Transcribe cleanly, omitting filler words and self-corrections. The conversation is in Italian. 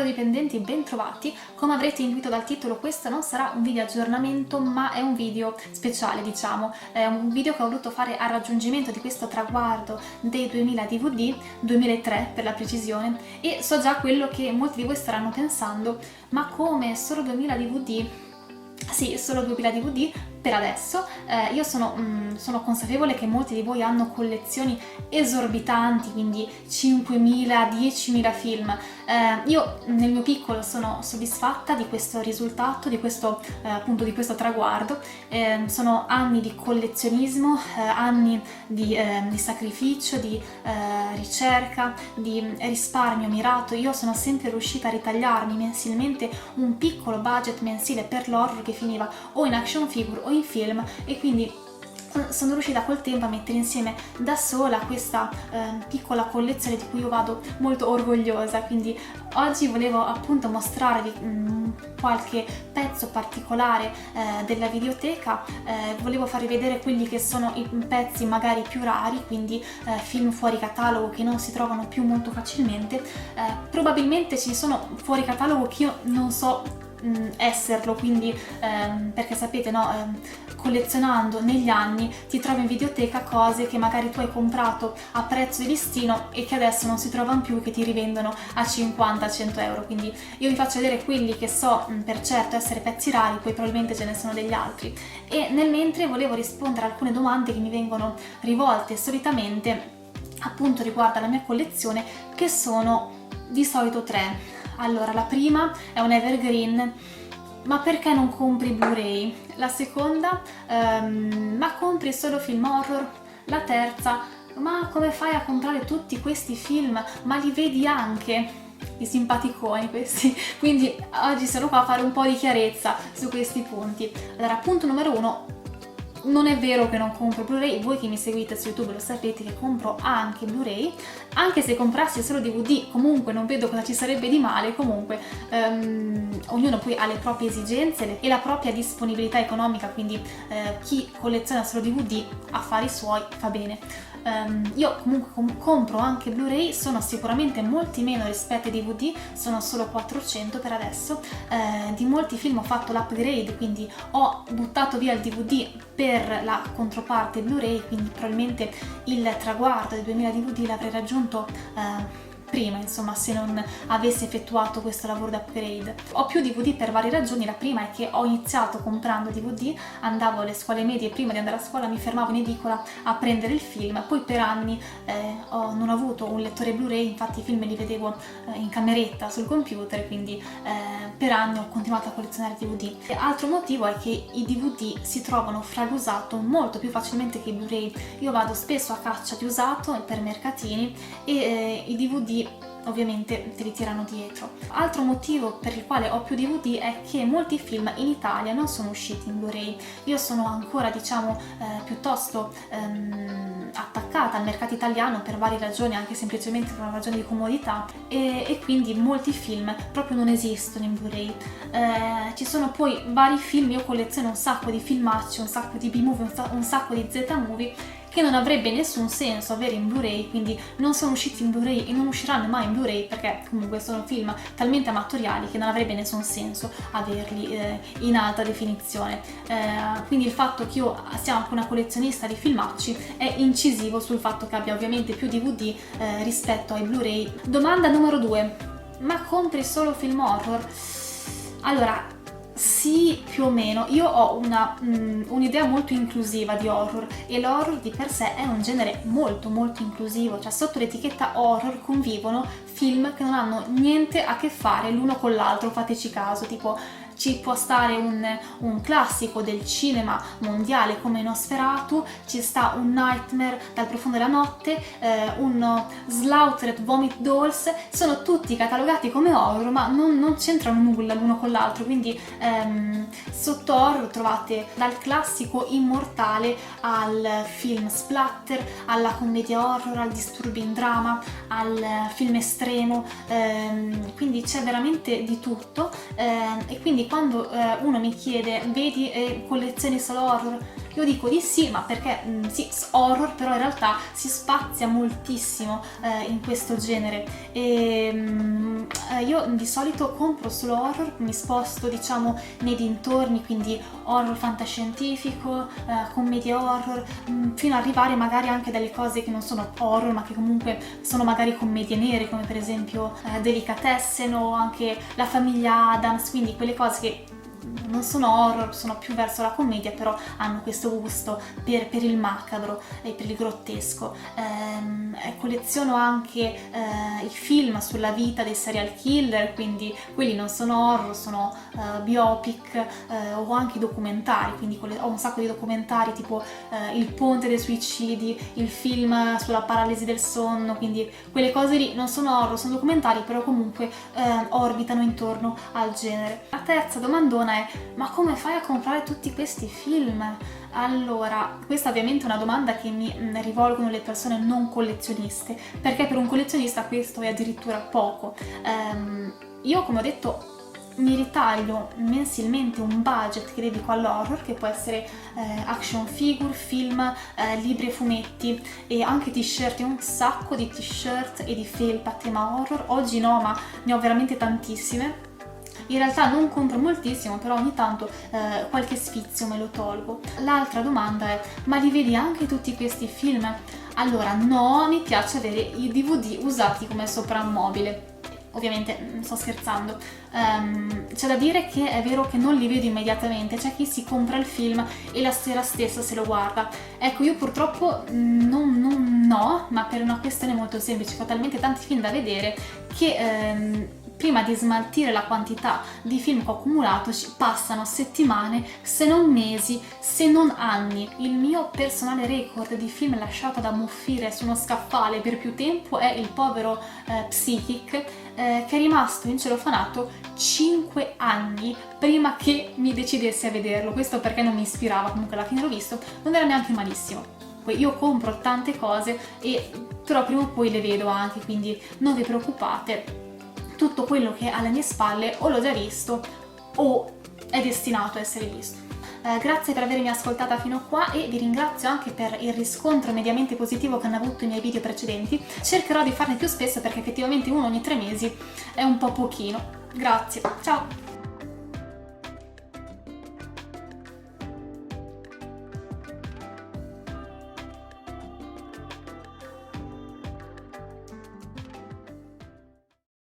dipendenti, ben trovati. Come avrete intuito dal titolo, questo non sarà un video aggiornamento, ma è un video speciale, diciamo. È un video che ho voluto fare a raggiungimento di questo traguardo dei 2000 DVD, 2003 per la precisione, e so già quello che molti di voi staranno pensando: ma come, solo 2000 DVD? Sì, solo 2000 DVD per adesso. Io sono consapevole che molti di voi hanno collezioni esorbitanti, quindi 5.000, 10.000 film. Io nel mio piccolo sono soddisfatta di questo risultato, di questo appunto di questo traguardo. Sono anni di collezionismo, anni di sacrificio, di ricerca, di risparmio mirato. Io sono sempre riuscita a ritagliarmi mensilmente un piccolo budget mensile per l'horror che finiva o in action figure o in film, e quindi sono riuscita col tempo a mettere insieme da sola questa piccola collezione di cui io vado molto orgogliosa. Quindi oggi volevo appunto mostrarvi qualche pezzo particolare della videoteca. Volevo farvi vedere quelli che sono i pezzi magari più rari, quindi film fuori catalogo che non si trovano più molto facilmente. Probabilmente ci sono fuori catalogo che io non so esserlo, quindi perché sapete, no, collezionando negli anni ti trovi in videoteca cose che magari tu hai comprato a prezzo di listino e che adesso non si trovano più, che ti rivendono a 50-100 euro. Quindi io vi faccio vedere quelli che so per certo essere pezzi rari, poi probabilmente ce ne sono degli altri, e nel mentre volevo rispondere a alcune domande che mi vengono rivolte solitamente appunto riguardo alla mia collezione, che sono di solito tre. Allora, la prima è un evergreen: ma perché non compri Blu-ray? La seconda, ma compri solo film horror? La terza, ma come fai a comprare tutti questi film? Ma li vedi anche? I simpaticoni questi. Quindi oggi sono qua a fare un po' di chiarezza su questi punti. Allora, punto numero 1. Non è vero che non compro Blu-ray, voi che mi seguite su YouTube lo sapete che compro anche Blu-ray. Anche se comprassi solo DVD, comunque non vedo cosa ci sarebbe di male. Comunque ognuno poi ha le proprie esigenze e la propria disponibilità economica, quindi chi colleziona solo DVD, affari suoi, fa bene. Io comunque compro anche Blu-ray, sono sicuramente molti meno rispetto ai DVD, sono solo 400 per adesso. Di molti film ho fatto l'upgrade, quindi ho buttato via il DVD per la controparte Blu-ray, quindi probabilmente il traguardo dei 2000 DVD l'avrei raggiunto prima, insomma, se non avessi effettuato questo lavoro di upgrade. Ho più DVD per varie ragioni. La prima è che ho iniziato comprando DVD, andavo alle scuole medie, prima di andare a scuola mi fermavo in edicola a prendere il film, poi per anni non ho avuto un lettore Blu-ray, infatti i film li vedevo in cameretta sul computer, quindi per anni ho continuato a collezionare DVD. Altro motivo è che i DVD si trovano fra l'usato molto più facilmente che i Blu-ray. Io vado spesso a caccia di usato per mercatini e i DVD ovviamente te li tirano dietro. Altro motivo per il quale ho più DVD è che molti film in Italia non sono usciti in Blu-ray. Io sono ancora, diciamo, piuttosto attaccata al mercato italiano per varie ragioni, anche semplicemente per una ragione di comodità, e quindi molti film proprio non esistono in Blu-ray. Ci sono poi vari film, io colleziono un sacco di filmacci, un sacco di B-movie, un sacco di Z-movie che non avrebbe nessun senso avere in Blu-ray, quindi non sono usciti in Blu-ray e non usciranno mai in Blu-ray, perché comunque sono film talmente amatoriali che non avrebbe nessun senso averli in alta definizione. Quindi il fatto che io sia anche una collezionista di filmacci è incisivo sul fatto che abbia ovviamente più DVD rispetto ai Blu-ray. Domanda numero 2: ma compri solo film horror? Allora, sì, più o meno. Io ho un'idea molto inclusiva di horror, e l'horror di per sé è un genere molto molto inclusivo, cioè sotto l'etichetta horror convivono film che non hanno niente a che fare l'uno con l'altro, fateci caso. Tipo, ci può stare un classico del cinema mondiale come Nosferatu, ci sta un Nightmare dal profondo della notte, un Slaughtered Vomit Dolls, sono tutti catalogati come horror ma non c'entrano nulla l'uno con l'altro. Quindi sotto horror trovate dal classico immortale al film splatter, alla commedia horror, al disturbing drama, al film estremo, quindi c'è veramente di tutto. E quindi quando uno mi chiede: vedi collezioni solo horror? Io dico di sì, ma perché sì, horror, però in realtà si spazia moltissimo in questo genere e io di solito compro solo horror, mi sposto diciamo nei dintorni, quindi horror fantascientifico, commedie horror, fino ad arrivare magari anche dalle cose che non sono horror ma che comunque sono magari commedie nere, come per esempio Delicatessen o anche La famiglia Addams, quindi quelle cose che non sono horror, sono più verso la commedia, però hanno questo gusto per il macabro e per il grottesco. Colleziono anche i film sulla vita dei serial killer, quindi quelli non sono horror, sono biopic o anche documentari, quindi ho un sacco di documentari tipo Il ponte dei suicidi, il film sulla paralisi del sonno, quindi quelle cose lì non sono horror, sono documentari, però comunque orbitano intorno al genere. La terza domandona è: ma come fai a comprare tutti questi film? Allora, questa ovviamente è una domanda che mi rivolgono le persone non collezioniste, perché per un collezionista questo è addirittura poco. Io, come ho detto, mi ritaglio mensilmente un budget che dedico all'horror, che può essere action figure, film, libri e fumetti e anche t-shirt. Io ho un sacco di t-shirt e di felpa a tema horror, oggi no, ma ne ho veramente tantissime. In realtà non compro moltissimo, però ogni tanto qualche sfizio me lo tolgo. L'altra domanda è: ma li vedi anche tutti questi film? Allora no, mi piace avere i DVD usati come soprammobile. Ovviamente sto scherzando. C'è da dire che è vero che non li vedo immediatamente, c'è chi si compra il film e la sera stessa se lo guarda. Ecco, io purtroppo no, ma per una questione molto semplice: ho talmente tanti film da vedere che prima di smaltire la quantità di film che ho accumulato ci passano settimane, se non mesi, se non anni. Il mio personale record di film lasciato ad ammuffire su uno scaffale per più tempo è il povero Psychic, che è rimasto in celofanato 5 anni prima che mi decidessi a vederlo. Questo perché non mi ispirava, comunque alla fine l'ho visto, non era neanche malissimo. Poi io compro tante cose però prima o poi le vedo anche, quindi non vi preoccupate. Tutto quello che è alle mie spalle o l'ho già visto o è destinato a essere visto. Grazie per avermi ascoltata fino a qua e vi ringrazio anche per il riscontro mediamente positivo che hanno avuto i miei video precedenti. Cercherò di farne più spesso perché effettivamente uno ogni 3 mesi è un po' pochino. Grazie, ciao!